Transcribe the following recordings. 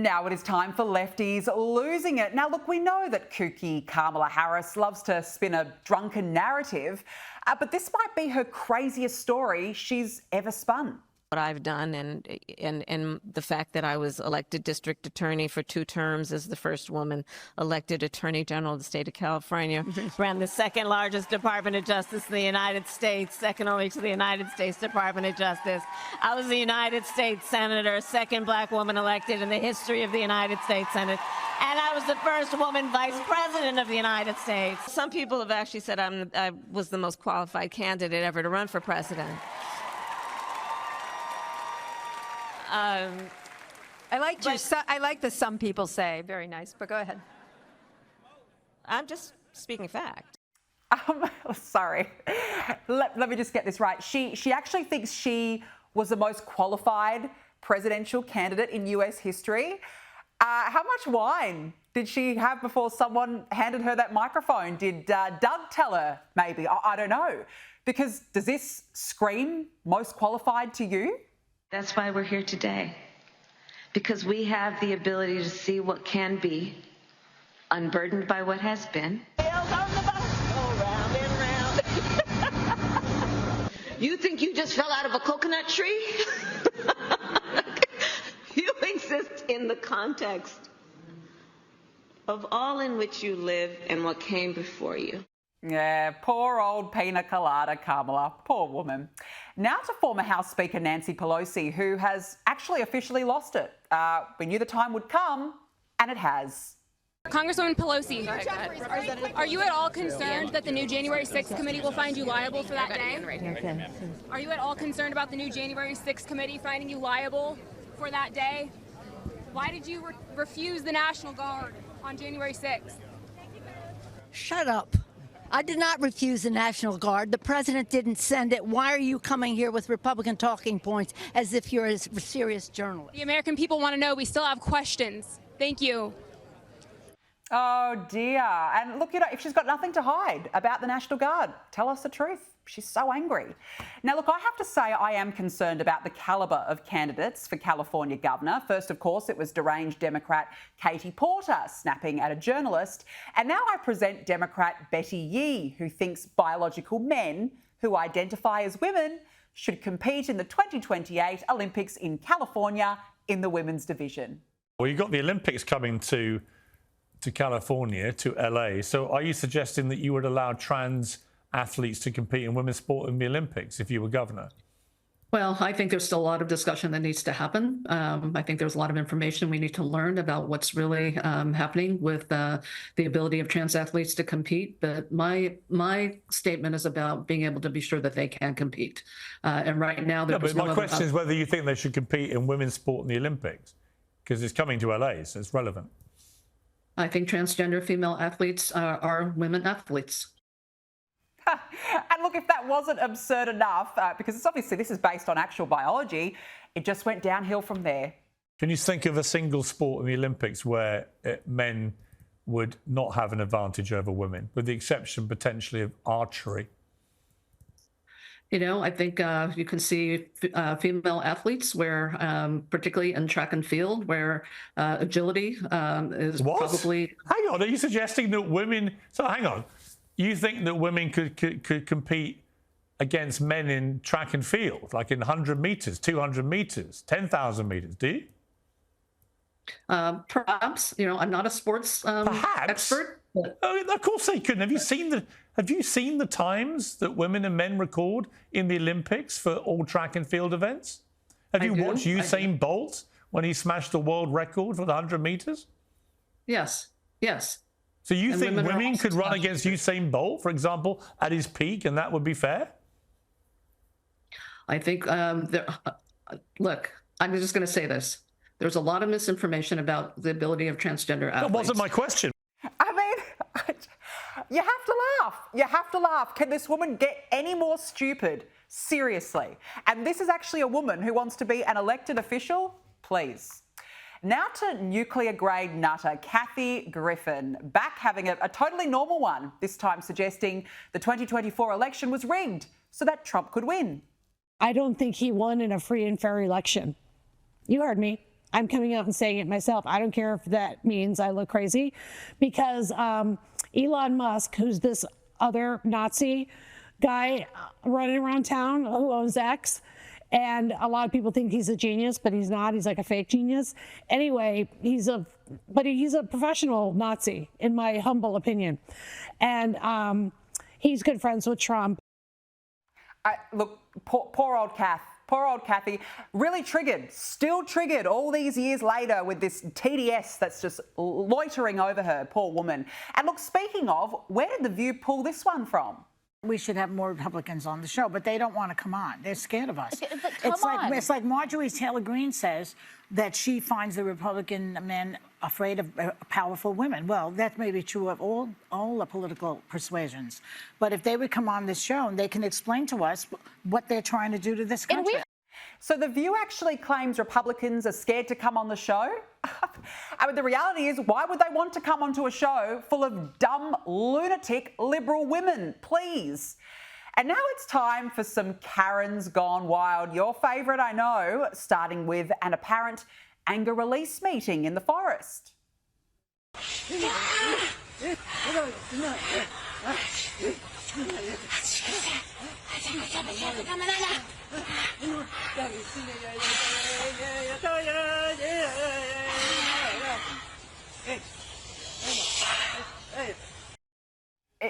Now it is time for lefties losing it. Now, look, we know that kooky Kamala Harris loves to spin a drunken narrative, but this might be her craziest story she's ever spun. What I've done and the fact that I was elected district attorney for 2 terms as the first woman elected attorney general of the state of California, ran the second largest Department of Justice in the United States, second only to the United States Department of Justice. I was the United States Senator, second black woman elected in the history of the United States Senate. And I was the first woman vice president of the United States. Some people have actually said I was the most qualified candidate ever to run for president. I like the some people say. Very nice, but go ahead. I'm just speaking fact. Sorry. Let me just get this right. She actually thinks she was the most qualified presidential candidate in US history. How much wine did she have before someone handed her that microphone? Did Doug tell her, maybe? I don't know. Because does this scream most qualified to you? That's why we're here today, because we have the ability to see what can be, unburdened by what has been. You think you just fell out of a coconut tree? You exist in the context of all in which you live and what came before you. Yeah, poor old pina colada Kamala, poor woman. Now to former House Speaker Nancy Pelosi, who has actually officially lost it. We knew the time would come, and it has. Congresswoman Pelosi, are you at all concerned that the new January 6th committee will find you liable for that day? Are you at all concerned about the new January 6th committee finding you liable for that day? Why did you refuse the National Guard on January 6th? Shut up. I did not refuse the National Guard. The president didn't send it. Why are you coming here with Republican talking points as if you're a serious journalist? The American people want to know. We still have questions. Thank you. Oh, dear. And look, if she's got nothing to hide about the National Guard, tell us the truth. She's so angry. Now, look, I have to say I am concerned about the calibre of candidates for California governor. First, of course, it was deranged Democrat Katie Porter snapping at a journalist. And now I present Democrat Betty Yee, who thinks biological men who identify as women should compete in the 2028 Olympics in California in the women's division. Well, you've got the Olympics coming to California, to LA. So are you suggesting that you would allow trans athletes to compete in women's sport in the Olympics if you were governor? Well, I think there's still a lot of discussion that needs to happen. I think there's a lot of information we need to learn about what's really happening with the ability of trans athletes to compete. But my statement is about being able to be sure that they can compete. And right now, but my question is whether you think they should compete in women's sport in the Olympics, because it's coming to LA, so it's relevant. I think transgender female athletes are women athletes. And look, if that wasn't absurd enough, because it's obviously this is based on actual biology, it just went downhill from there. Can you think of a single sport in the Olympics where men would not have an advantage over women, with the exception potentially of archery? You know, I think you can see female athletes where, particularly in track and field, where agility is probably... Hang on, are you suggesting that women... So hang on. You think that women could compete against men in track and field, like in 100 metres, 200 metres, 10,000 metres, do you? Perhaps. You know, I'm not a sports expert. But... Oh, of course they couldn't. Have you seen the times that women and men record in the Olympics for all track and field events? Have you watched Usain Bolt when he smashed the world record for the 100 metres? Yes. So you think women could run against Usain Bolt, for example, at his peak, and that would be fair? I think, look, I'm just going to say this. There's a lot of misinformation about the ability of transgender athletes. That wasn't my question. I mean, you have to laugh. You have to laugh. Can this woman get any more stupid? Seriously. And this is actually a woman who wants to be an elected official? Please. Now to nuclear-grade nutter Kathy Griffin, back having a totally normal one, this time suggesting the 2024 election was rigged so that Trump could win. I don't think he won in a free and fair election. You heard me. I'm coming out and saying it myself. I don't care if that means I look crazy, because Elon Musk, who's this other Nazi guy running around town who owns X, and a lot of people think he's a genius, but he's not. He's like a fake genius. Anyway, he's a professional Nazi, in my humble opinion. And he's good friends with Trump. Look, poor old Kath. Poor old Kathy, really triggered, still triggered all these years later with this TDS that's just loitering over her, poor woman. And look, speaking of, where did The View pull this one from? We should have more Republicans on the show, but they don't want to come on. They're scared of us. But It's like Marjorie Taylor Greene says that she finds the Republican men afraid of powerful women. Well, that may be true of all the political persuasions. But if they would come on this show, they can explain to us what they're trying to do to this country. So The View actually claims Republicans are scared to come on the show? I mean, the reality is, why would they want to come onto a show full of dumb, lunatic, liberal women? Please. And now it's time for some Karens Gone Wild. Your favourite, I know, starting with an apparent anger release meeting in the forest.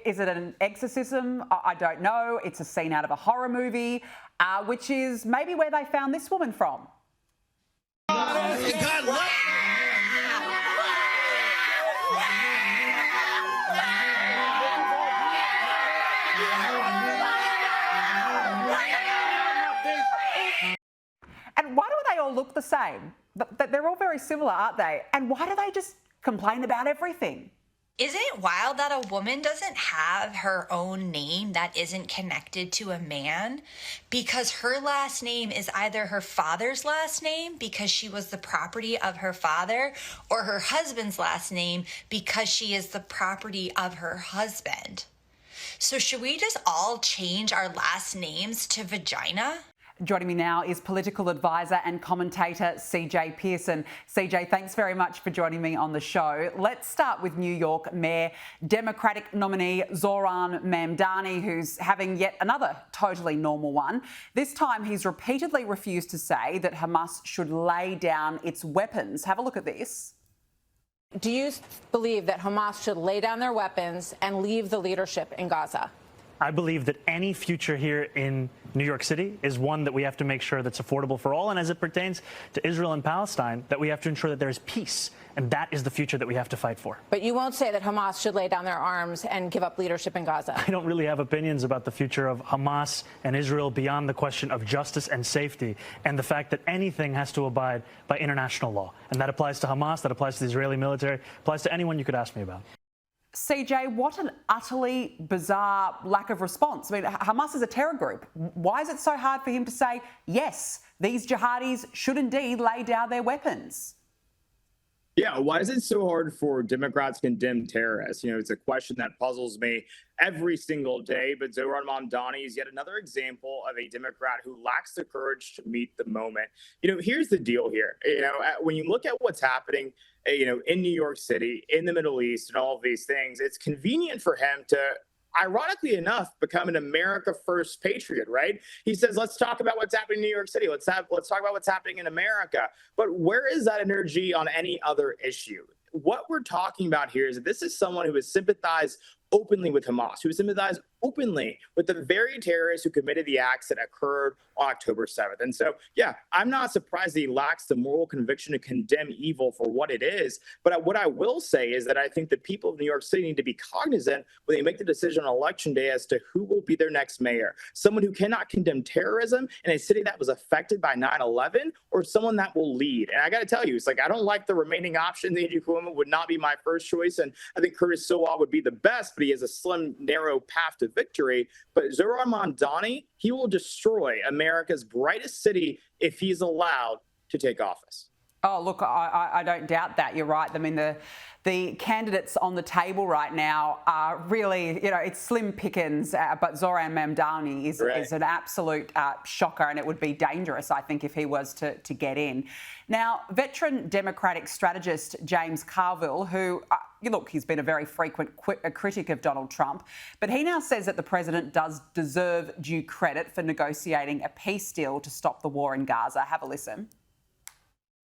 Is it an exorcism? I don't know. It's a scene out of a horror movie, which is maybe where they found this woman from. And why do they all look the same? They're all very similar, aren't they? And why do they just complain about everything? Isn't it wild that a woman doesn't have her own name that isn't connected to a man? Because her last name is either her father's last name because she was the property of her father, or her husband's last name because she is the property of her husband. So should we just all change our last names to vagina? Joining me now is political advisor and commentator CJ Pearson. CJ, thanks very much for joining me on the show. Let's start with New York Mayor Democratic nominee Zohran Mamdani, who's having yet another totally normal one. This time he's repeatedly refused to say that Hamas should lay down its weapons. Have a look at this. Do you believe that Hamas should lay down their weapons and leave the leadership in Gaza? I believe that any future here in New York City is one that we have to make sure that's affordable for all. And as it pertains to Israel and Palestine, that we have to ensure that there is peace. And that is the future that we have to fight for. But you won't say that Hamas should lay down their arms and give up leadership in Gaza. I don't really have opinions about the future of Hamas and Israel beyond the question of justice and safety and the fact that anything has to abide by international law. And that applies to Hamas, that applies to the Israeli military, applies to anyone you could ask me about. CJ, what an utterly bizarre lack of response. I mean, Hamas is a terror group. Why is it so hard for him to say, yes, these jihadis should indeed lay down their weapons? Yeah, why is it so hard for Democrats to condemn terrorists? You know, it's a question that puzzles me every single day. But Zohran Mamdani is yet another example of a Democrat who lacks the courage to meet the moment. You know, here's the deal here. You know, when you look at what's happening, you know, in New York City, in the Middle East, and all of these things, it's convenient for him to, ironically enough, become an America First patriot, right? He says, let's talk about what's happening in New York City. Let's talk about what's happening in America. But where is that energy on any other issue? What we're talking about here is that this is someone who has sympathized openly with Hamas, who sympathized openly with the very terrorists who committed the acts that occurred on October 7th. And so, yeah, I'm not surprised that he lacks the moral conviction to condemn evil for what it is. But what I will say is that I think the people of New York City need to be cognizant when they make the decision on Election Day as to who will be their next mayor. Someone who cannot condemn terrorism in a city that was affected by 9/11, or someone that will lead. And I got to tell you, it's like, I don't like the remaining option. Andrew Cuomo would not be my first choice. And I think Curtis Sowell would be the best, but he has a slim, narrow path to victory. But Zohran Mamdani, he will destroy America's brightest city if he's allowed to take office. Oh, look, I don't doubt that. You're right. I mean, the candidates on the table right now are really, it's slim pickings, but Zoran Mamdani is an absolute shocker, and it would be dangerous, I think, if he was to get in. Now, veteran Democratic strategist James Carville, who, he's been a very frequent critic of Donald Trump, but he now says that the president does deserve due credit for negotiating a peace deal to stop the war in Gaza. Have a listen.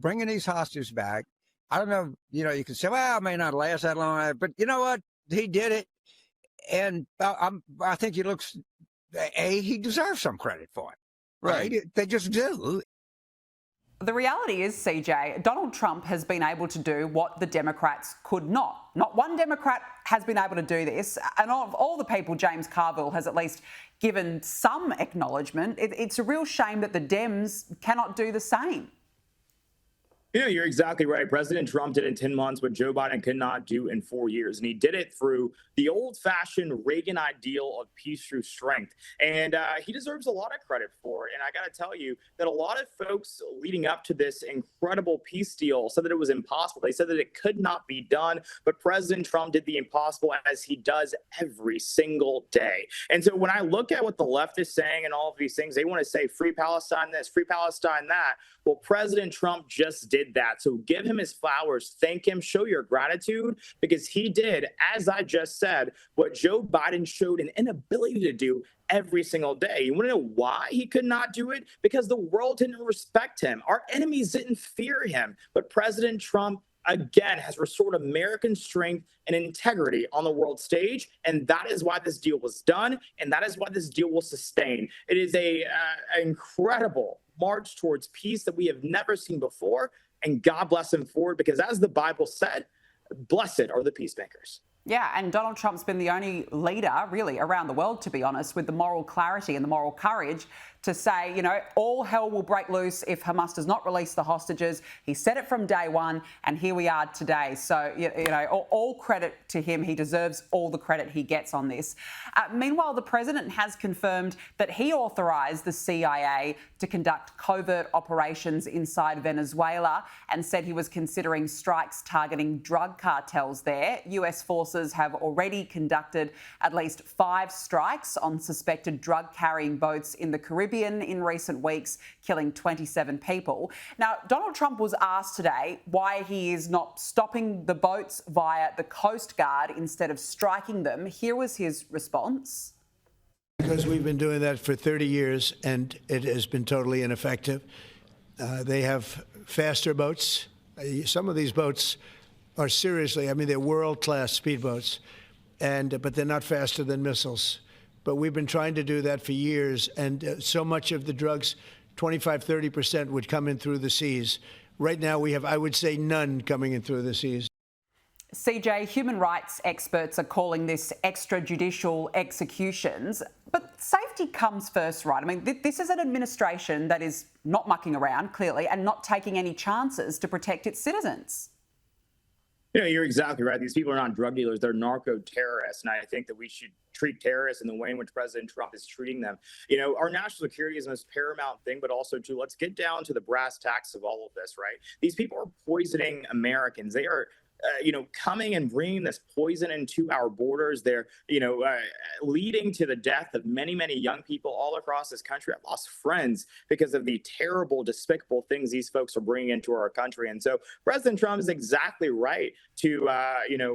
Bringing these hostages back, I don't know, you can say, well, it may not last that long, but you know what? He did it. And I think he deserves some credit for it. Right? They just do. The reality is, CJ, Donald Trump has been able to do what the Democrats could not. Not one Democrat has been able to do this. And of all the people, James Carville has at least given some acknowledgement. It's a real shame that the Dems cannot do the same. You're exactly right. President Trump did in 10 months what Joe Biden could not do in 4 years. And he did it through the old-fashioned Reagan ideal of peace through strength. And he deserves a lot of credit for it. And I got to tell you that a lot of folks leading up to this incredible peace deal said that it was impossible. They said that it could not be done. But President Trump did the impossible, as he does every single day. And so when I look at what the left is saying and all of these things, they want to say free Palestine this, free Palestine that. Well, President Trump just did that. So give him his flowers, thank him, show your gratitude, because he did, as I just said, what Joe Biden showed an inability to do every single day. You want to know why he could not do it? Because the world didn't respect him. Our enemies didn't fear him. But President Trump, again, has restored American strength and integrity on the world stage. And that is why this deal was done. And that is why this deal will sustain. It is an incredible march towards peace that we have never seen before. And God bless him for it, because as the Bible said, blessed are the peacemakers. Yeah, and Donald Trump's been the only leader, really, around the world, to be honest, with the moral clarity and the moral courage to say, all hell will break loose if Hamas does not release the hostages. He said it from day one, and here we are today. So, all credit to him. He deserves all the credit he gets on this. Meanwhile, the president has confirmed that he authorised the CIA to conduct covert operations inside Venezuela and said he was considering strikes targeting drug cartels there. US forces have already conducted at least 5 strikes on suspected drug-carrying boats in the Caribbean in recent weeks, killing 27 people. Now, Donald Trump was asked today why he is not stopping the boats via the Coast Guard instead of striking them. Here was his response. Because we've been doing that for 30 years and it has been totally ineffective. They have faster boats. Some of these boats are seriously, they're world-class speedboats, but they're not faster than missiles. But we've been trying to do that for years, and so much of the drugs, 25-30%, would come in through the seas. Right now we have, I would say, none coming in through the seas. CJ, human rights experts are calling this extrajudicial executions, but safety comes first, right? This is an administration that is not mucking around, clearly, and not taking any chances to protect its citizens. You're exactly right. These people are not drug dealers. They're narco-terrorists. And I think that we should treat terrorists in the way in which President Trump is treating them. Our national security is the most paramount thing, but also, too, let's get down to the brass tacks of all of this, right? These people are poisoning Americans. They are coming and bringing this poison into our borders. They're, leading to the death of many, many young people all across this country. I've lost friends because of the terrible, despicable things these folks are bringing into our country. And so President Trump is exactly right to,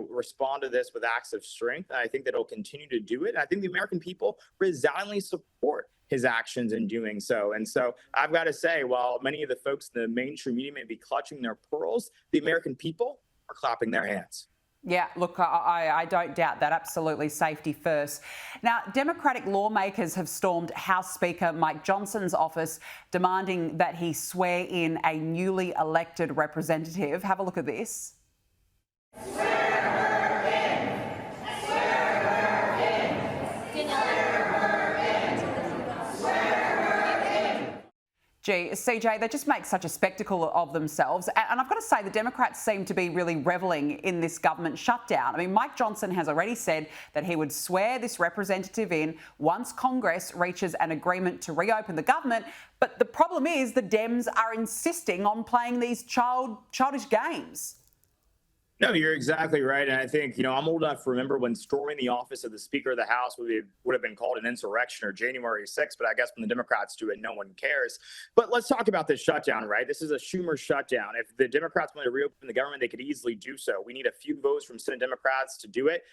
respond to this with acts of strength. And I think that he'll continue to do it. And I think the American people resoundingly support his actions in doing so. And so I've got to say, while many of the folks in the mainstream media may be clutching their pearls, the American people are clapping their hands. Yeah, look, I don't doubt that. Absolutely, safety first. Now, Democratic lawmakers have stormed House Speaker Mike Johnson's office, demanding that he swear in a newly elected representative. Have a look at this. Gee, CJ, they just make such a spectacle of themselves. And I've got to say, the Democrats seem to be really revelling in this government shutdown. I mean, Mike Johnson has already said that he would swear this representative in once Congress reaches an agreement to reopen the government. But the problem is the Dems are insisting on playing these childish games. No, you're exactly right. And I think, I'm old enough to remember when storming the office of the Speaker of the House would have been called an insurrection or January 6th. But I guess when the Democrats do it, no one cares. But let's talk about this shutdown, right? This is a Schumer shutdown. If the Democrats want to reopen the government, they could easily do so. We need a few votes from Senate Democrats to do it.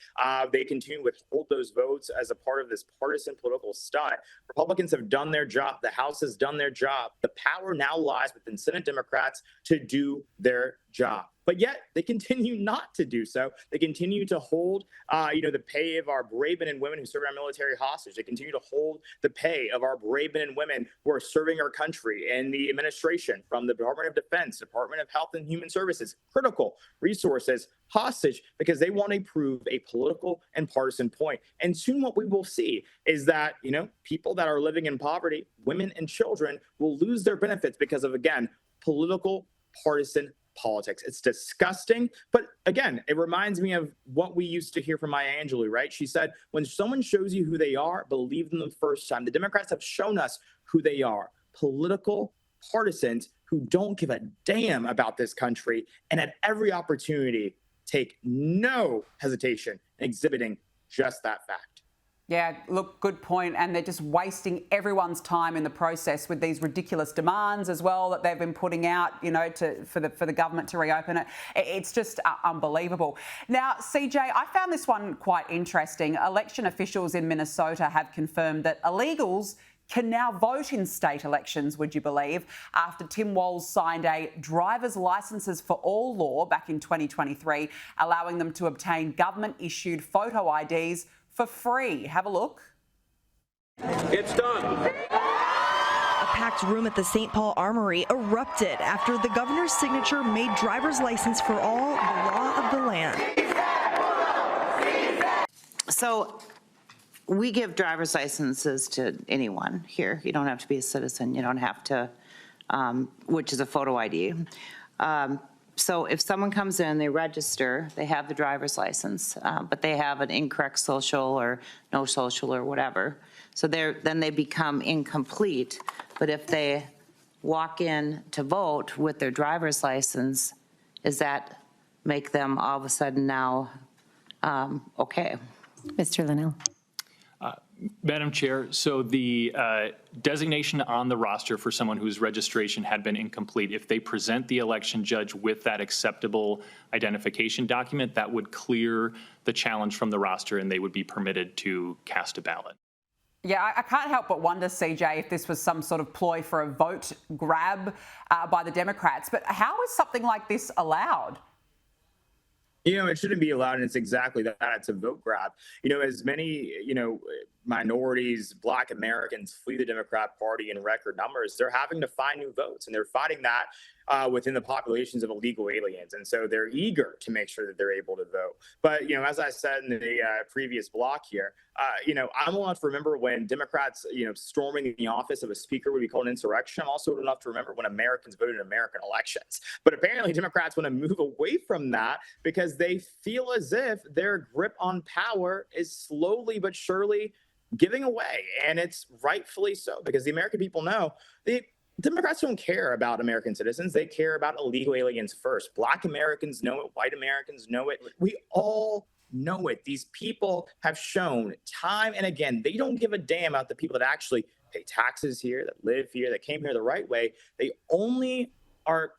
They continue to withhold those votes as a part of this partisan political stunt. Republicans have done their job. The House has done their job. The power now lies within Senate Democrats to do their job. But yet they continue not to do so. They continue to hold, the pay of our brave men and women who serve our military hostage. They continue to hold the pay of our brave men and women who are serving our country and the administration from the Department of Defense, Department of Health and Human Services, critical resources hostage because they want to prove a political and partisan point. And soon what we will see is that, people that are living in poverty, women and children, will lose their benefits because of, again, political partisan politics. It's disgusting. But again, it reminds me of what we used to hear from Maya Angelou, right? She said, when someone shows you who they are, believe them the first time. The Democrats have shown us who they are. Political partisans who don't give a damn about this country and at every opportunity take no hesitation in exhibiting just that fact. Yeah, look, good point. And they're just wasting everyone's time in the process with these ridiculous demands as well that they've been putting out, for the government to reopen it. It's just unbelievable. Now, CJ, I found this one quite interesting. Election officials in Minnesota have confirmed that illegals can now vote in state elections, would you believe, after Tim Walz signed a driver's licences for all law back in 2023, allowing them to obtain government-issued photo IDs for free. Have a look. It's done. A packed room at the St. Paul Armory erupted after the governor's signature made driver's license for all the law of the land. So we give driver's licenses to anyone here. You don't have to be a citizen. You don't have to, which is a photo ID. So if someone comes in, they register, they have the driver's license, but they have an incorrect social or no social or whatever. So then they become incomplete. But if they walk in to vote with their driver's license, does that make them all of a sudden now okay? Mr. Linnell. Madam Chair, so the designation on the roster for someone whose registration had been incomplete, if they present the election judge with that acceptable identification document, that would clear the challenge from the roster and they would be permitted to cast a ballot. Yeah, I can't help but wonder, CJ, if this was some sort of ploy for a vote grab by the Democrats. But how is something like this allowed? It shouldn't be allowed, and it's exactly that. It's a vote grab. As many, minorities, Black Americans flee the Democrat Party in record numbers, they're having to find new votes, and they're fighting that within the populations of illegal aliens. And so they're eager to make sure that they're able to vote. But, as I said in the previous block here, I'm old enough to remember when Democrats, storming the office of a speaker would be called an insurrection. I'm also old enough to remember when Americans voted in American elections. But apparently Democrats want to move away from that because they feel as if their grip on power is slowly but surely giving away. And it's rightfully so, because the American people know the Democrats don't care about American citizens. They care about illegal aliens first. Black Americans know it. White Americans know it. We all know it. These people have shown time and again, they don't give a damn about the people that actually pay taxes here, that live here, that came here the right way. They only are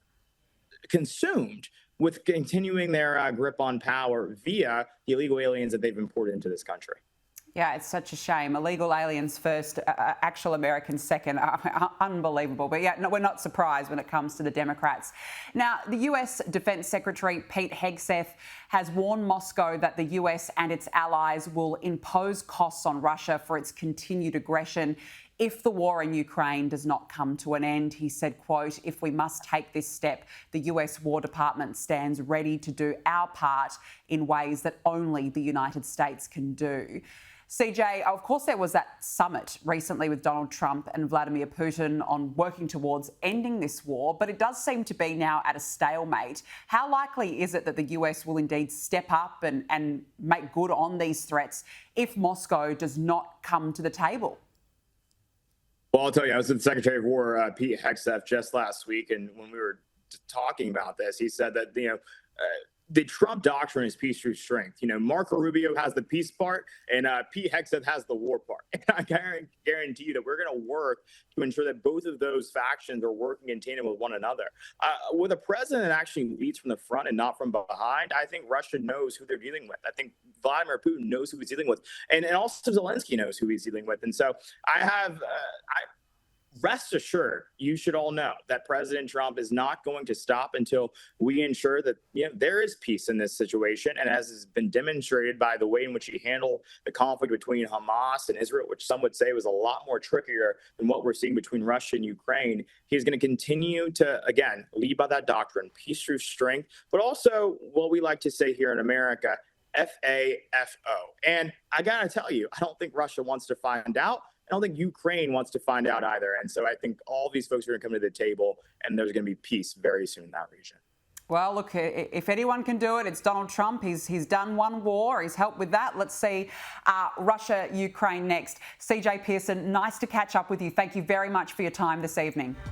consumed with continuing their grip on power via the illegal aliens that they've imported into this country. Yeah, it's such a shame. Illegal aliens first, actual Americans second. Unbelievable. But yeah, no, we're not surprised when it comes to the Democrats. Now, the US Defense Secretary Pete Hegseth has warned Moscow that the US and its allies will impose costs on Russia for its continued aggression if the war in Ukraine does not come to an end. He said, quote, "If we must take this step, the US War Department stands ready to do our part in ways that only the United States can do." CJ, of course, there was that summit recently with Donald Trump and Vladimir Putin on working towards ending this war, but it does seem to be now at a stalemate. How likely is it that the US will indeed step up and make good on these threats if Moscow does not come to the table? Well, I'll tell you, I was with Secretary of War Pete Hegseth just last week, and when we were talking about this, he said that, the Trump doctrine is peace through strength. Marco Rubio has the peace part, and Pete Hegseth has the war part. And I guarantee you that we're going to work to ensure that both of those factions are working in tandem with one another. With a president that actually leads from the front and not from behind, I think Russia knows who they're dealing with. I think Vladimir Putin knows who he's dealing with, and also Zelensky knows who he's dealing with. And so rest assured, you should all know that President Trump is not going to stop until we ensure that there is peace in this situation. And as has been demonstrated by the way in which he handled the conflict between Hamas and Israel, which some would say was a lot more trickier than what we're seeing between Russia and Ukraine, he's going to continue to, again, lead by that doctrine, peace through strength, but also what we like to say here in America, FAFO. And I got to tell you, I don't think Russia wants to find out. I don't think Ukraine wants to find out either. And so I think all these folks are going to come to the table, and there's going to be peace very soon in that region. Well, look, if anyone can do it, it's Donald Trump. He's done one war. He's helped with that. Let's see Russia, Ukraine next. CJ Pearson, nice to catch up with you. Thank you very much for your time this evening.